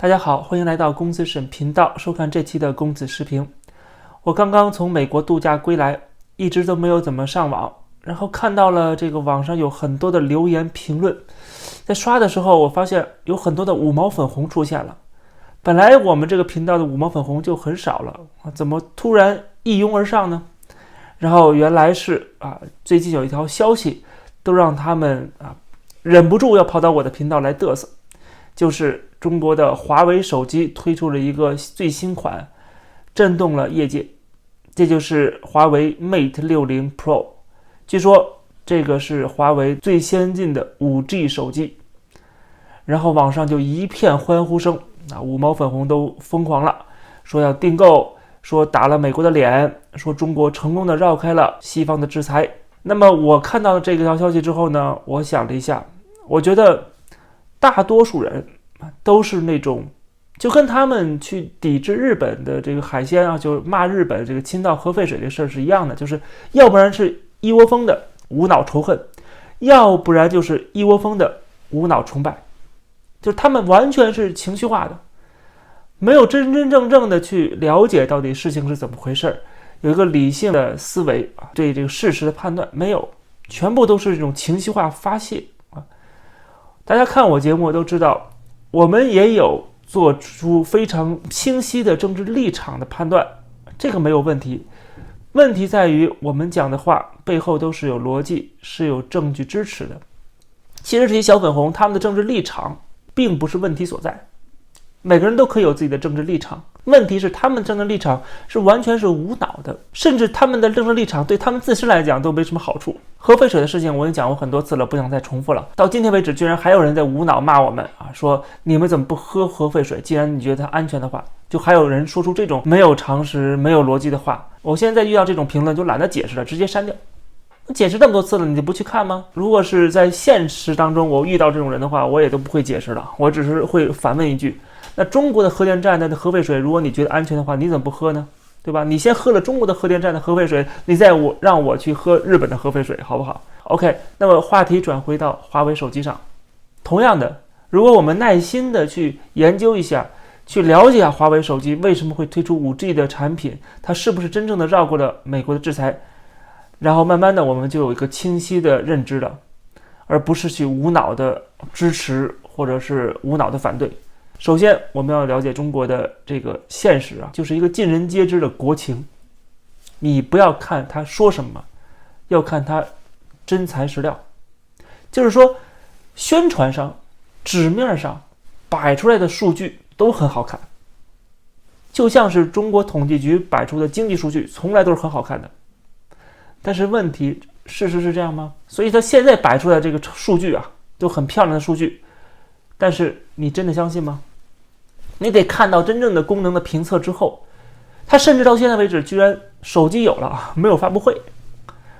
大家好，欢迎来到公子沈频道，收看这期的公子视频。我刚刚从美国度假归来，一直都没有怎么上网，然后看到了这个网上有很多的留言评论，在刷的时候我发现有很多的五毛粉红出现了。本来我们这个频道的五毛粉红就很少了，怎么突然一拥而上呢？然后原来是最近有一条消息都让他们忍不住要跑到我的频道来嘚瑟，就是中国的华为手机推出了一个最新款，震动了业界。这就是华为 Mate 60 Pro， 据说这个是华为最先进的 5G 手机。然后网上就一片欢呼声，五毛粉红都疯狂了，说要订购，说打了美国的脸，说中国成功的绕开了西方的制裁。那么我看到这条消息之后呢，我想了一下，我觉得大多数人都是那种就跟他们去抵制日本的这个海鲜就骂日本这个倾倒核废水的事是一样的，就是要不然是一窝蜂的无脑仇恨，要不然就是一窝蜂的无脑崇拜，就是他们完全是情绪化的，没有真真正正的去了解到底事情是怎么回事，有一个理性的思维对这个事实的判断没有，全部都是这种情绪化发泄大家看我节目都知道，我们也有做出非常清晰的政治立场的判断，这个没有问题。问题在于我们讲的话背后都是有逻辑，是有证据支持的。其实这些小粉红他们的政治立场并不是问题所在，每个人都可以有自己的政治立场，问题是他们政治立场是完全是无脑的，甚至他们的政治立场对他们自身来讲都没什么好处。核废水的事情我已经讲过很多次了，不想再重复了。到今天为止居然还有人在无脑骂我们说你们怎么不喝核废水，既然你觉得它安全的话，就还有人说出这种没有常识没有逻辑的话。我现在遇到这种评论就懒得解释了，直接删掉。解释这么多次了，你就不去看吗？如果是在现实当中我遇到这种人的话，我也都不会解释了，我只是会反问一句，那中国的核电站的核废水如果你觉得安全的话，你怎么不喝呢？对吧？你先喝了中国的核电站的核废水，你再让我去喝日本的核废水，好不好？ OK， 那么话题转回到华为手机上，同样的，如果我们耐心的去研究一下，去了解华为手机为什么会推出 5G 的产品，它是不是真正的绕过了美国的制裁，然后慢慢的我们就有一个清晰的认知了，而不是去无脑的支持或者是无脑的反对。首先我们要了解中国的这个现实就是一个尽人皆知的国情，你不要看他说什么，要看他真材实料。就是说宣传上纸面上摆出来的数据都很好看，就像是中国统计局摆出的经济数据从来都是很好看的，但是问题事实是这样吗？所以他现在摆出来这个数据都很漂亮的数据，但是你真的相信吗？你得看到真正的功能的评测之后，他甚至到现在为止居然手机有了，没有发布会。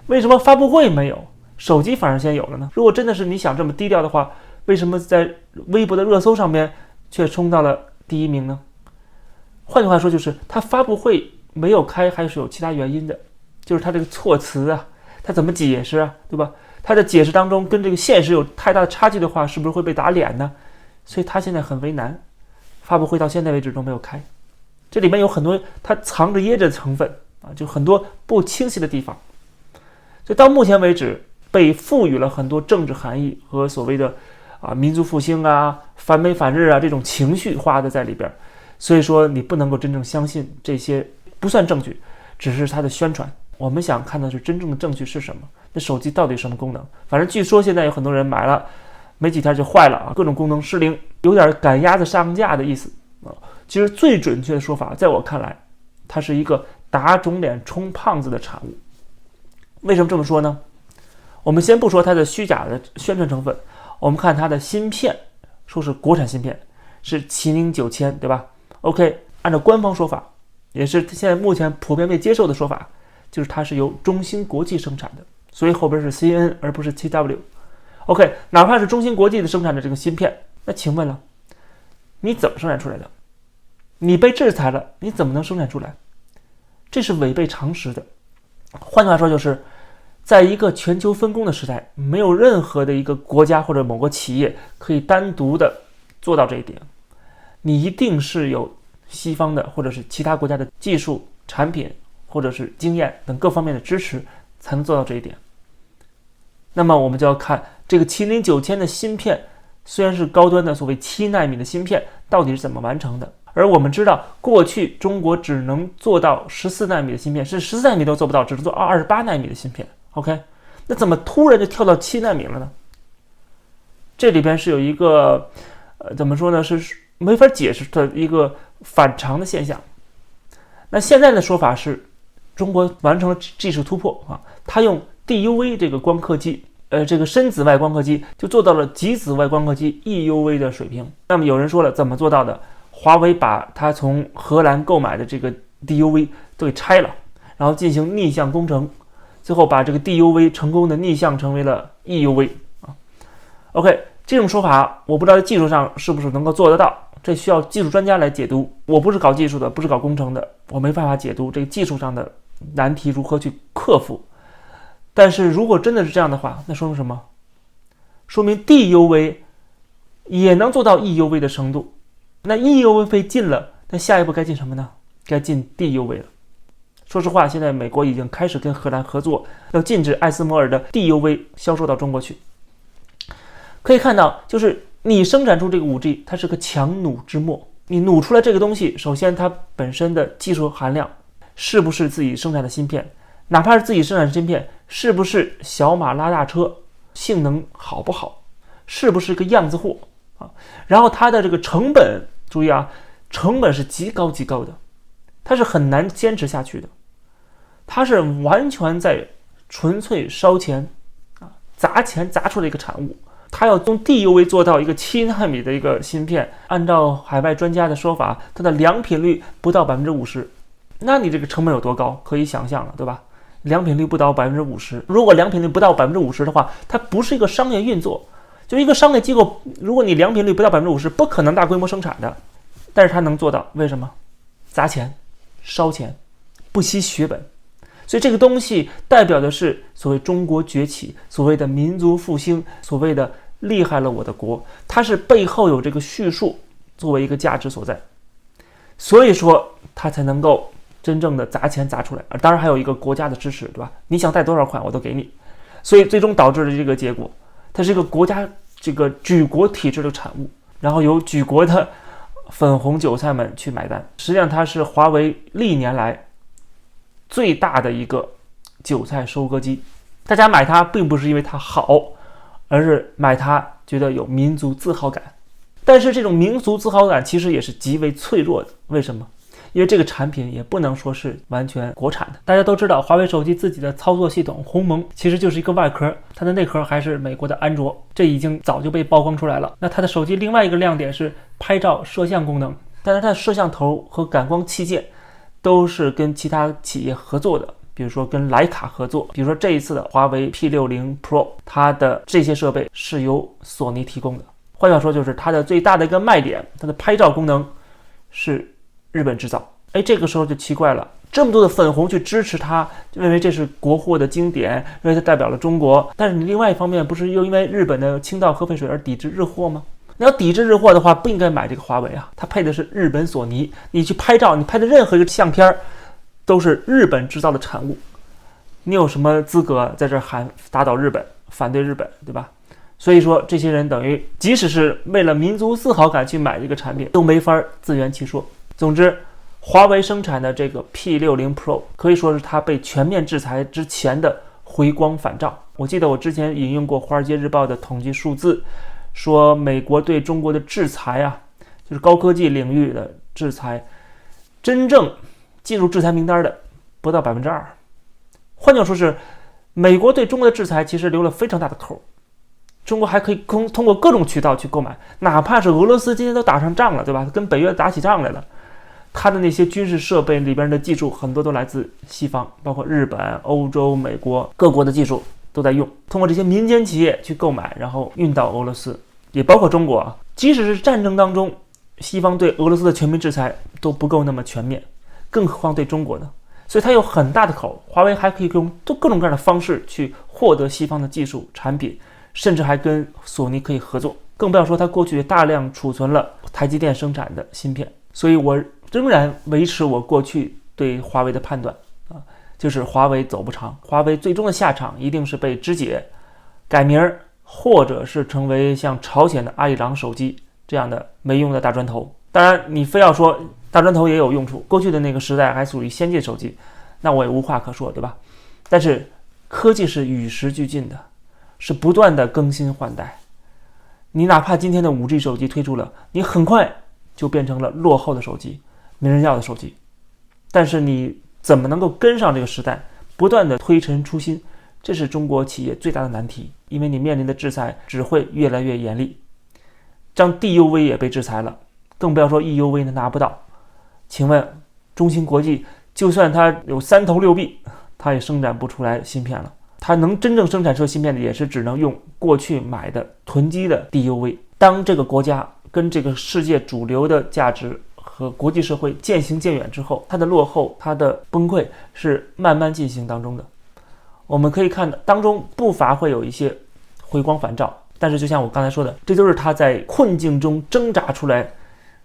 为什么发布会没有，手机反而先有了呢？如果真的是你想这么低调的话，为什么在微博的热搜上面却冲到了第一名呢？换句话说，就是他发布会没有开还是有其他原因的，就是他这个措辞他怎么解释对吧？他的解释当中跟这个现实有太大的差距的话，是不是会被打脸呢？所以他现在很为难，发布会到现在为止都没有开，这里面有很多他藏着掖着的成分就很多不清晰的地方。所以到目前为止被赋予了很多政治含义和所谓的民族复兴反美反日这种情绪化的在里边，所以说你不能够真正相信这些不算证据，只是它的宣传。我们想看的是真正的证据是什么，那手机到底什么功能？反正据说现在有很多人买了没几天就坏了各种功能失灵，有点赶鸭子上架的意思其实最准确的说法在我看来，它是一个打肿脸充胖子的产物。为什么这么说呢？我们先不说它的虚假的宣传成分，我们看它的芯片，说是国产芯片，是麒麟9000，对吧？ OK， 按照官方说法，也是现在目前普遍被接受的说法，就是它是由中芯国际生产的，所以后边是 CN 而不是 TW。 OK， 哪怕是中芯国际的生产的这个芯片，那请问了，你怎么生产出来的？你被制裁了，你怎么能生产出来？这是违背常识的。换句话说，就是在一个全球分工的时代，没有任何的一个国家或者某个企业可以单独的做到这一点。你一定是有西方的或者是其他国家的技术、产品或者是经验等各方面的支持，才能做到这一点。那么我们就要看这个麒麟9000的芯片，虽然是高端的所谓7纳米的芯片，到底是怎么完成的？而我们知道，过去中国只能做到14纳米的芯片，是14纳米都做不到，只能做28纳米的芯片。OK， 那怎么突然就跳到7纳米了呢？这里边是有一个怎么说呢，是没法解释的一个反常的现象。那现在的说法是，中国完成了技术突破啊，它用 DUV 这个光刻机，这个深紫外光刻机就做到了极紫外光刻机 EUV 的水平。那么有人说了，怎么做到的？华为把它从荷兰购买的这个 DUV 都给拆了，然后进行逆向工程，最后把这个 DUV 成功的逆向成为了 EUV 啊。OK， 这种说法我不知道在技术上是不是能够做得到，这需要技术专家来解读。我不是搞技术的，不是搞工程的，我没办法解读这个技术上的难题如何去克服。但是如果真的是这样的话，那说明什么？说明 DUV 也能做到 EUV 的程度。那 EUV 被禁了，那下一步该进什么呢？该进 DUV 了。说实话，现在美国已经开始跟荷兰合作，要禁止艾斯摩尔的 DUV 销售到中国去。可以看到，就是你生产出这个 5G， 它是个强弩之末。你弩出来这个东西，首先它本身的技术含量是不是自己生产的芯片，哪怕是自己生产的芯片，是不是小马拉大车，性能好不好，是不是个样子货啊？然后它的这个成本，注意啊，成本是极高极高的，它是很难坚持下去的，它是完全在纯粹烧钱啊，砸钱砸出的一个产物。它要从 DUV 做到一个7纳米的一个芯片，按照海外专家的说法，它的良品率不到 50%， 那你这个成本有多高？可以想象了，对吧？良品率不到 50%， 如果良品率不到 50% 的话，它不是一个商业运作。就一个商业机构，如果你良品率不到 50%， 不可能大规模生产的。但是它能做到，为什么？砸钱、烧钱，不惜血本。所以这个东西代表的是所谓中国崛起，所谓的民族复兴，所谓的厉害了我的国，它是背后有这个叙述作为一个价值所在，所以说它才能够真正的砸钱砸出来。当然还有一个国家的支持，对吧？你想贷多少款我都给你，所以最终导致的这个结果，它是一个国家这个举国体制的产物，然后由举国的粉红韭菜们去买单。实际上它是华为历年来最大的一个韭菜收割机，大家买它并不是因为它好，而是买它觉得有民族自豪感。但是这种民族自豪感其实也是极为脆弱的，为什么？因为这个产品也不能说是完全国产的。大家都知道，华为手机自己的操作系统鸿蒙其实就是一个外壳，它的内壳还是美国的安卓，这已经早就被曝光出来了。那它的手机另外一个亮点是拍照摄像功能，但是它的摄像头和感光器件都是跟其他企业合作的，比如说跟徕卡合作，比如说这一次的华为 P60 Pro， 它的这些设备是由索尼提供的。换句话说，就是它的最大的一个卖点，它的拍照功能是日本制造。这个时候就奇怪了，这么多的粉红去支持它，就认为这是国货的经典，认为它代表了中国，但是你另外一方面不是又因为日本的清道核废水而抵制日货吗？你要抵制日货的话，不应该买这个华为啊，它配的是日本索尼。你去拍照，你拍的任何一个相片都是日本制造的产物，你有什么资格在这喊打倒日本、反对日本，对吧？所以说这些人等于即使是为了民族自豪感去买这个产品，都没法自圆其说。总之，华为生产的这个 P60 Pro 可以说是它被全面制裁之前的回光返照。我记得我之前引用过《华尔街日报》的统计数字，说美国对中国的制裁啊，就是高科技领域的制裁，真正进入制裁名单的不到 2%。 换句话说是，美国对中国的制裁其实留了非常大的口，中国还可以通过各种渠道去购买，哪怕是俄罗斯今天都打上仗了，对吧？跟北约打起仗来了，它的那些军事设备里边的技术很多都来自西方，包括日本、欧洲、美国各国的技术都在用，通过这些民间企业去购买，然后运到俄罗斯，也包括中国啊。即使是战争当中，西方对俄罗斯的全面制裁都不够那么全面，更何况对中国呢？所以它有很大的口，华为还可以用各种各样的方式去获得西方的技术产品，甚至还跟索尼可以合作。更不要说它过去大量储存了台积电生产的芯片。所以我仍然维持我过去对华为的判断就是华为走不长，华为最终的下场一定是被肢解、改名，或者是成为像朝鲜的阿里郎手机这样的没用的大砖头。当然你非要说大砖头也有用处，过去的那个时代还属于先进手机，那我也无话可说，对吧？但是科技是与时俱进的，是不断的更新换代。你哪怕今天的 5G 手机推出了，你很快就变成了落后的手机，没人要的手机。但是你怎么能够跟上这个时代，不断的推陈出新，这是中国企业最大的难题。因为你面临的制裁只会越来越严厉，像 DUV 也被制裁了，更不要说 EUV 呢拿不到。请问中芯国际就算它有3头6臂，它也生产不出来芯片了。它能真正生产出芯片的，也是只能用过去买的囤积的 DUV。当这个国家跟这个世界主流的价值和国际社会渐行渐远之后，它的落后、它的崩溃是慢慢进行当中的。我们可以看到当中不乏会有一些回光返照，但是就像我刚才说的，这都是它在困境中挣扎出来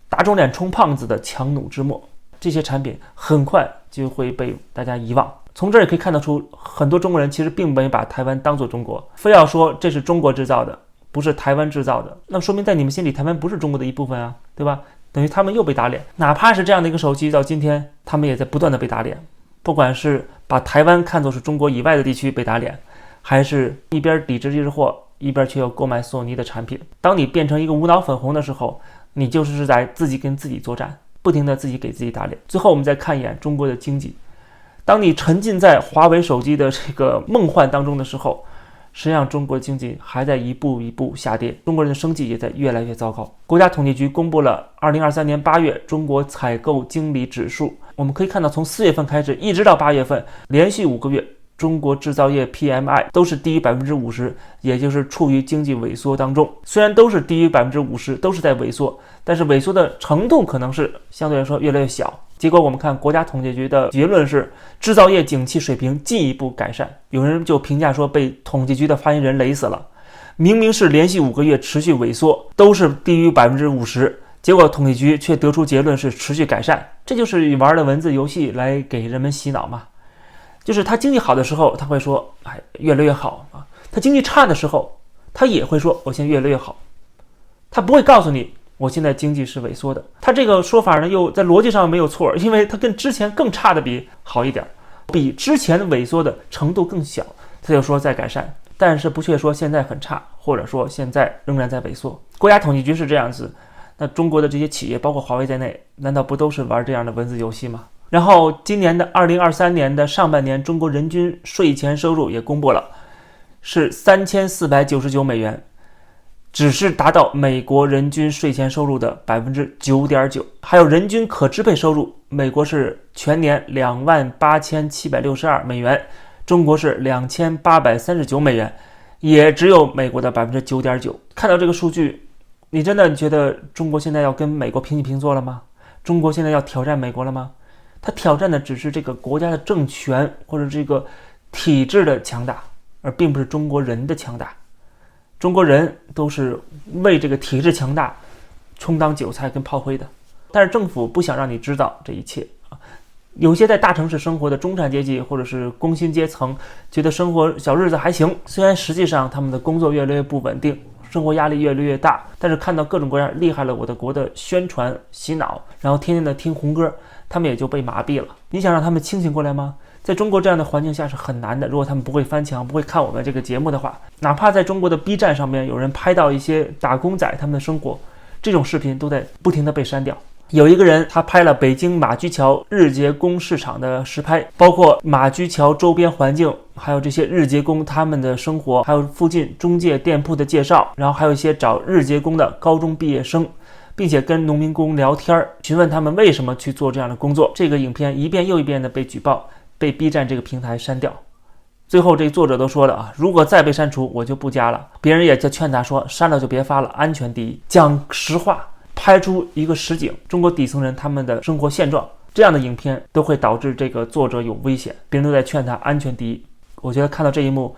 打肿脸充胖子的强弩之末。这些产品很快就会被大家遗忘。从这儿也可以看得出，很多中国人其实并没把台湾当作中国，非要说这是中国制造的，不是台湾制造的，那说明在你们心里台湾不是中国的一部分啊，对吧？等于他们又被打脸。哪怕是这样的一个手机，到今天他们也在不断的被打脸，不管是把台湾看作是中国以外的地区被打脸，还是一边抵制日货，一边却又购买索尼的产品。当你变成一个无脑粉红的时候，你就是在自己跟自己作战，不停的自己给自己打脸。最后我们再看一眼中国的经济，当你沉浸在华为手机的这个梦幻当中的时候，实际上中国经济还在一步一步下跌，中国人的生计也在越来越糟糕。国家统计局公布了2023年8月中国采购经理指数，我们可以看到从4月份开始一直到8月份，连续5个月中国制造业 PMI 都是低于 50%， 也就是处于经济萎缩当中。虽然都是低于 50%， 都是在萎缩，但是萎缩的程度可能是相对来说越来越小。结果我们看国家统计局的结论是制造业景气水平进一步改善。有人就评价说被统计局的发言人雷死了，明明是连续5个月持续萎缩，都是低于 50%， 结果统计局却得出结论是持续改善。这就是以玩的文字游戏来给人们洗脑嘛。就是他经济好的时候他会说越来越好啊，他经济差的时候他也会说我现在越来越好，他不会告诉你我现在经济是萎缩的。他这个说法呢又在逻辑上没有错，因为他跟之前更差的比好一点，比之前萎缩的程度更小，他就说在改善，但是不确说现在很差，或者说现在仍然在萎缩。国家统计局是这样子，那中国的这些企业包括华为在内，难道不都是玩这样的文字游戏吗？然后今年的2023年的上半年，中国人均税前收入也公布了，是3499美元，只是达到美国人均税前收入的 9.9%。 还有人均可支配收入，美国是全年28762美元，中国是2839美元，也只有美国的 9.9%。 看到这个数据，你真的觉得中国现在要跟美国平起平坐了吗？中国现在要挑战美国了吗？他挑战的只是这个国家的政权或者这个体制的强大，而并不是中国人的强大。中国人都是为这个体制强大充当韭菜跟炮灰的，但是政府不想让你知道这一切。有些在大城市生活的中产阶级或者是工薪阶层觉得生活小日子还行，虽然实际上他们的工作越来越不稳定，生活压力越来越大，但是看到各种各样厉害了我的国的宣传洗脑，然后天天的听红歌，他们也就被麻痹了。你想让他们清醒过来吗？在中国这样的环境下是很难的。如果他们不会翻墙，不会看我们这个节目的话，哪怕在中国的 B 站上面有人拍到一些打工仔他们的生活，这种视频都在不停的被删掉。有一个人他拍了北京马驹桥日结工市场的实拍，包括马驹桥周边环境，还有这些日结工他们的生活，还有附近中介店铺的介绍，然后还有一些找日结工的高中毕业生，并且跟农民工聊天，询问他们为什么去做这样的工作。这个影片一遍又一遍的被举报，被 B 站这个平台删掉。最后这个作者都说了如果再被删除我就不加了。别人也就劝他说删了就别发了，安全第一。讲实话，拍出一个实景，中国底层人他们的生活现状，这样的影片都会导致这个作者有危险，别人都在劝他安全第一。我觉得看到这一幕，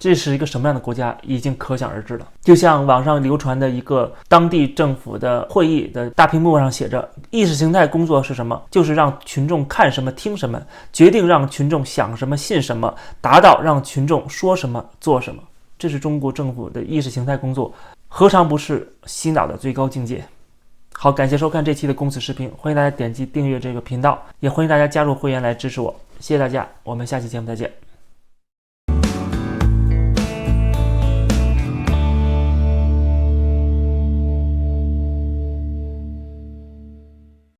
这是一个什么样的国家，已经可想而知了。就像网上流传的一个当地政府的会议的大屏幕上写着，意识形态工作是什么？就是让群众看什么听什么，决定让群众想什么信什么，达到让群众说什么做什么。这是中国政府的意识形态工作，何尝不是洗脑的最高境界？好，感谢收看这期的公子视频，欢迎大家点击订阅这个频道，也欢迎大家加入会员来支持我，谢谢大家，我们下期节目再见。